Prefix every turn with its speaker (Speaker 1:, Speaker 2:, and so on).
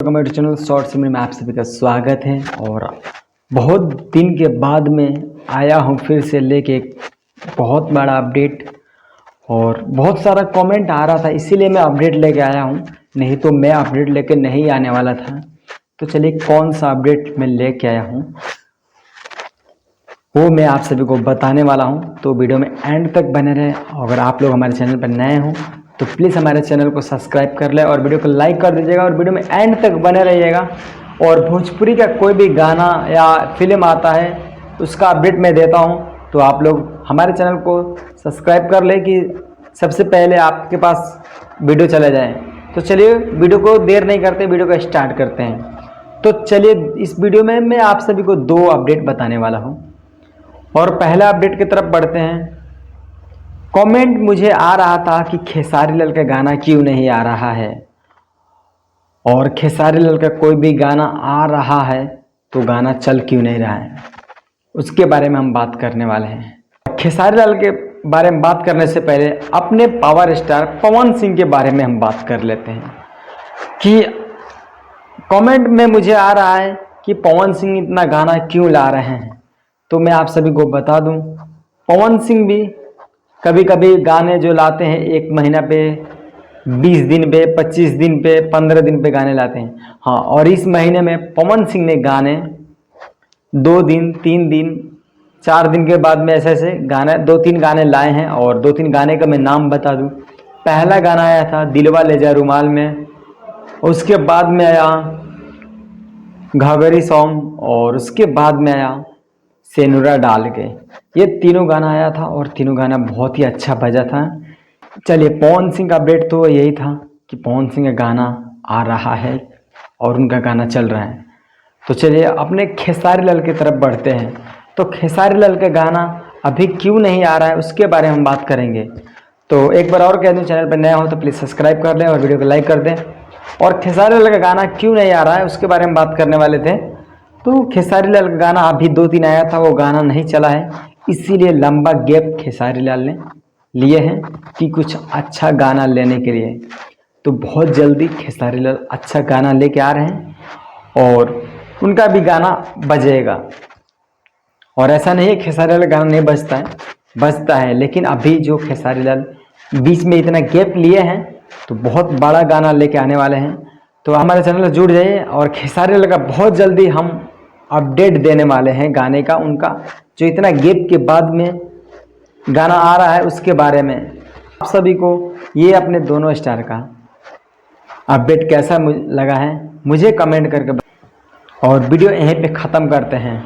Speaker 1: मेरे channel short सिमर में आप सभी का स्वागत है। और बहुत दिन के बाद में आया हूँ फिर से लेके एक बहुत बड़ा अपडेट। और बहुत सारा कमेंट आ रहा था, इसीलिए मैं अपडेट लेके आया हूँ, नहीं तो मैं अपडेट लेके नहीं आने वाला था। तो चलिए कौन सा अपडेट मैं लेके आया हूँ वो मैं आप सभी को बताने वाला हूँ। तो वीडियो में एंड तक बने रहे। अगर आप लोग हमारे चैनल पर नए हो तो प्लीज़ हमारे चैनल को सब्सक्राइब कर ले और वीडियो को लाइक कर दीजिएगा और वीडियो में एंड तक बने रहिएगा। और भोजपुरी का कोई भी गाना या फिल्म आता है उसका अपडेट मैं देता हूँ, तो आप लोग हमारे चैनल को सब्सक्राइब कर ले कि सबसे पहले आपके पास वीडियो चला जाए। तो चलिए वीडियो को देर नहीं करते, वीडियो को स्टार्ट करते हैं। तो चलिए इस वीडियो में मैं आप सभी को 2 अपडेट बताने वाला हूँ। और पहला अपडेट की तरफ बढ़ते हैं। कमेंट मुझे आ रहा था कि खेसारी लाल का गाना क्यों नहीं आ रहा है, और खेसारी लाल का कोई भी गाना आ रहा है तो गाना चल क्यों नहीं रहा है, उसके बारे में हम बात करने वाले हैं। खेसारी लाल के बारे में बात करने से पहले अपने पावर स्टार पवन सिंह के बारे में हम बात कर लेते हैं कि कमेंट में मुझे आ रहा है कि पवन सिंह इतना गाना क्यों ला रहे हैं। तो मैं आप सभी को बता दूं, पवन सिंह भी कभी कभी गाने जो लाते हैं 1 महीना पे, 20 दिन पे, 25 दिन पे, 15 दिन पे गाने लाते हैं। हाँ, और इस महीने में पवन सिंह ने गाने 2 दिन, 3 दिन, 4 दिन के बाद में ऐसे गाने 2-3 गाने लाए हैं। और 2-3 गाने का मैं नाम बता दूं। पहला गाना आया था दिलवा ले जा रुमाल में, उसके बाद में आया घाघरी सॉन्ग, और उसके बाद में आया सेनुरा डाल के। ये तीनों गाना आया था और तीनों गाना बहुत ही अच्छा बजा था। चलिए पवन सिंह का अपडेट तो यही था कि पवन सिंह का गाना आ रहा है और उनका गाना चल रहा है। तो चलिए अपने खेसारी लाल की तरफ बढ़ते हैं। तो खेसारी लाल का गाना अभी क्यों नहीं आ रहा है उसके बारे में हम बात करेंगे। तो एक बार और कह दूँ, चैनल पर नया हो तो प्लीज़ सब्सक्राइब कर लें और वीडियो को लाइक कर दें। और खेसारी लाल का गाना क्यों नहीं आ रहा है उसके बारे में बात करने वाले थे। तो खेसारी लाल का गाना अभी 2-3 आया था, वो गाना नहीं चला है, इसीलिए लंबा गैप खेसारी लाल ने लिए हैं कि कुछ अच्छा गाना लेने के लिए। तो बहुत जल्दी खेसारी लाल अच्छा गाना लेके आ रहे हैं और उनका भी गाना बजेगा। और ऐसा नहीं है खेसारी लाल गाना नहीं बजता है, बजता है, लेकिन अभी जो खेसारी लाल बीच में इतना गैप लिए हैं तो बहुत बड़ा गाना लेके आने वाले हैं। तो हमारे चैनल से जुड़ जाइए और खेसारी लाल का बहुत जल्दी हम अपडेट देने वाले हैं गाने का, उनका जो इतना गैप के बाद में गाना आ रहा है उसके बारे में। आप सभी को ये अपने दोनों स्टार का अपडेट कैसा लगा है मुझे कमेंट करके और वीडियो यहीं पे ख़त्म करते हैं।